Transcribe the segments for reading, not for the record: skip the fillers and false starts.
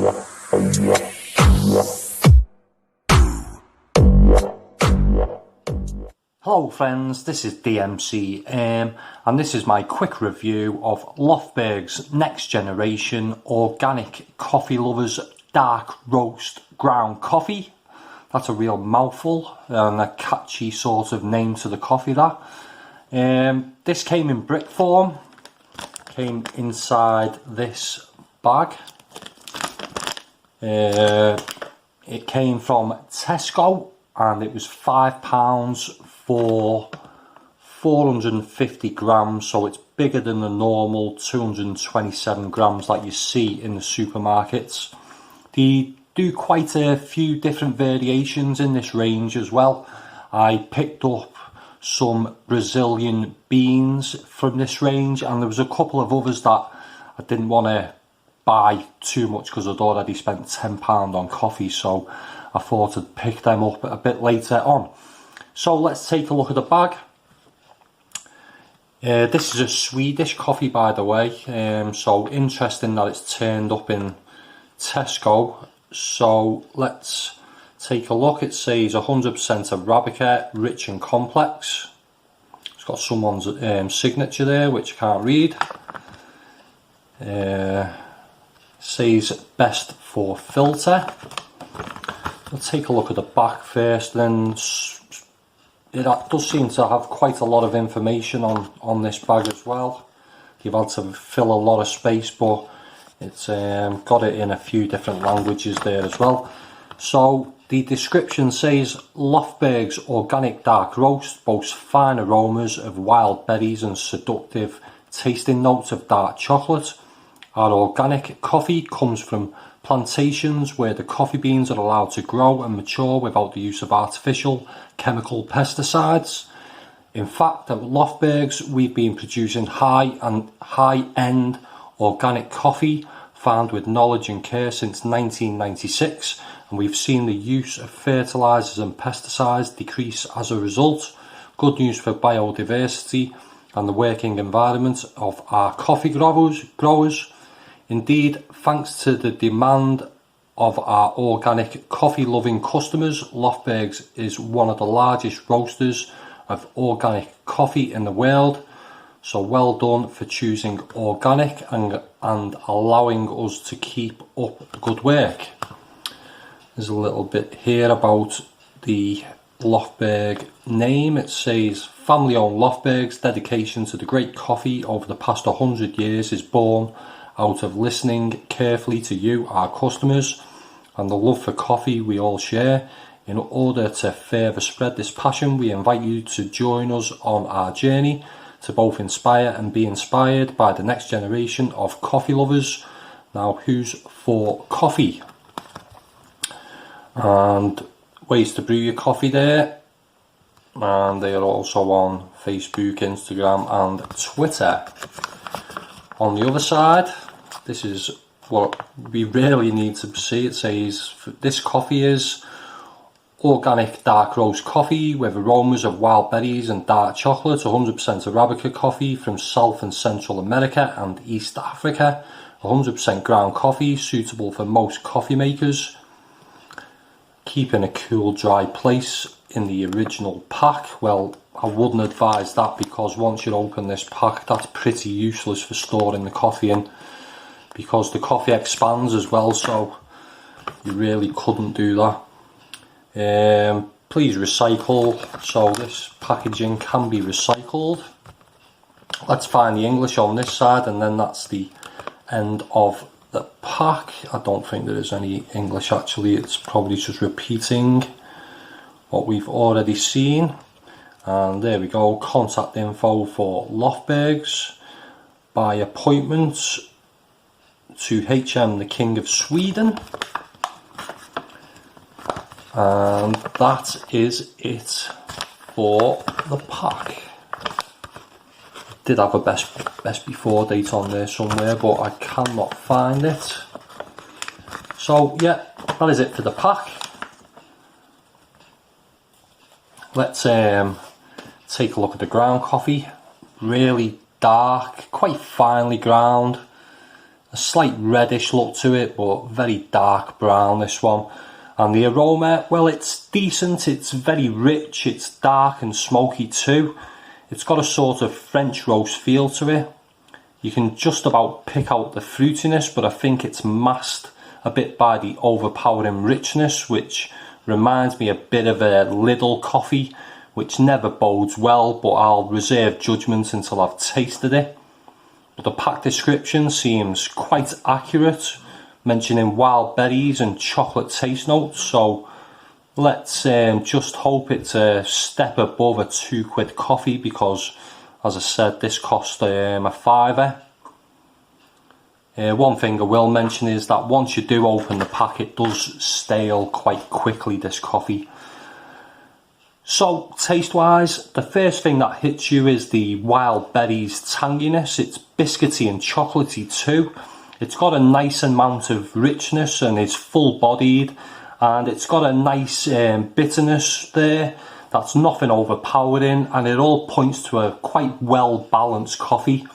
Hello friends, this is DMC and this is my quick review of Lofbergs Next Generation Organic Coffee Lovers Dark Roast Ground Coffee. That's a real mouthful and a catchy sort of name to the coffee, that. This came in brick form, came inside this bag. It came from Tesco and it was £5 for 450 grams, so it's bigger than the normal 227 grams that you see in the supermarkets. They do quite a few different variations in this range as well. I picked up some Brazilian beans from this range, and there was a couple of others that I didn't want to buy too much because I'd already spent £10 on coffee, so I thought I'd pick them up a bit later on. So let's take a look at the bag. This is a Swedish coffee, by the way, so interesting that it's turned up in Tesco. So let's take a look. It says 100% Arabica, rich and complex. It's got someone's signature there, which I can't read. Says best for filter. Let's take a look at the back first. Then it does seem to have quite a lot of information on this bag as well. You've had to fill a lot of space, but it's got it in a few different languages there as well. So the description says Lofbergs Organic Dark Roast boasts fine aromas of wild berries and seductive tasting notes of dark chocolate. Our organic coffee comes from plantations where the coffee beans are allowed to grow and mature without the use of artificial chemical pesticides. In fact, at Lofbergs we've been producing high-end organic coffee found with knowledge and care since 1996, and we've seen the use of fertilizers and pesticides decrease as a result. Good news for biodiversity and the working environment of our coffee growers. Indeed, thanks to the demand of our organic coffee loving customers, Lofbergs is one of the largest roasters of organic coffee in the world. So well done for choosing organic and allowing us to keep up the good work. There's a little bit here about the Lofberg name. It says family owned Lofbergs, dedication to the great coffee over the past 100 years is born out of listening carefully to you, our customers, and the love for coffee we all share. In order to further spread this passion, we invite you to join us on our journey to both inspire and be inspired by the next generation of coffee lovers. Now, who's for coffee? And ways to brew your coffee there. And they are also on Facebook, Instagram and Twitter. On the other side, this is what we really need to see. It says this coffee is organic dark roast coffee with aromas of wild berries and dark chocolate, 100% Arabica coffee from South and Central America and East Africa, 100% ground coffee suitable for most coffee makers. Keep in a cool, dry place in the original pack. Well, I wouldn't advise that, because once you open this pack, that's pretty useless for storing the coffee in, because the coffee expands as well, so you really couldn't do that. Please recycle, so this packaging can be recycled. Let's find the English on this side, and then that's the end of the pack. I don't think there is any English actually, it's probably just repeating what we've already seen. And there we go, contact info for Lofbergs by appointment to HM the King of Sweden. And that is it for the pack. Did have a best before date on there somewhere, but I cannot find it. So yeah, that is it for the pack. Let's take a look at the ground coffee. Really dark, quite finely ground. a slight reddish look to it, but very dark brown, this one. And the aroma, well, it's decent, it's very rich, it's dark and smoky too. It's got a sort of French roast feel to it. You can just about pick out the fruitiness, but I think it's masked a bit by the overpowering richness, which reminds me a bit of a Lidl coffee, which never bodes well, but I'll reserve judgment until I've tasted it. But the pack description seems quite accurate, mentioning wild berries and chocolate taste notes, so let's just hope it's a step above a £2 coffee, because as I said, this cost a fiver. One thing I will mention is that once you do open the pack, it does stale quite quickly, this coffee. So taste wise, the first thing that hits you is the wild berries tanginess. It's biscuity and chocolatey too. It's got a nice amount of richness and it's full bodied, and it's got a nice bitterness there that's nothing overpowering, and it all points to a quite well balanced coffee.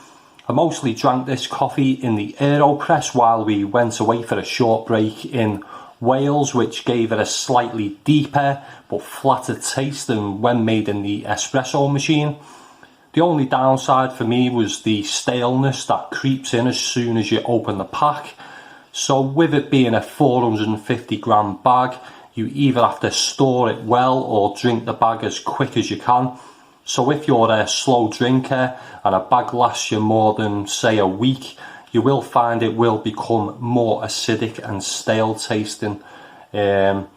I mostly drank this coffee in the AeroPress while we went away for a short break in Wales, which gave it a slightly deeper but flatter taste than when made in the espresso machine. The only downside for me was the staleness that creeps in as soon as you open the pack. So with it being a 450 gram bag, you either have to store it well or drink the bag as quick as you can. So if you're a slow drinker and a bag lasts you more than, say, a week, you will find it will become more acidic and stale tasting, and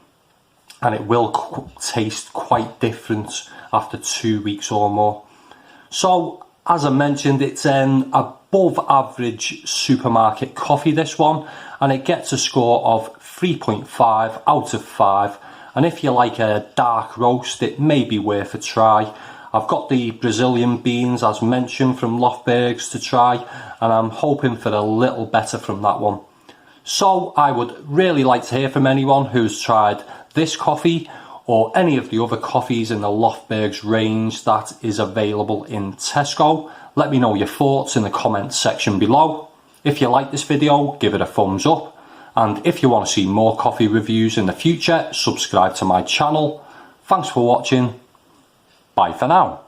it will taste quite different after 2 weeks or more. So as I mentioned, it's an above average supermarket coffee, this one, and it gets a score of 3.5 out of 5, and if you like a dark roast, it may be worth a try. I've got the Brazilian beans, as mentioned, from Lofbergs to try, and I'm hoping for a little better from that one. So I would really like to hear from anyone who's tried this coffee or any of the other coffees in the Lofbergs range that is available in Tesco. Let me know your thoughts in the comments section below. If you like this video, give it a thumbs up, and if you want to see more coffee reviews in the future, subscribe to my channel. Thanks for watching. Bye for now.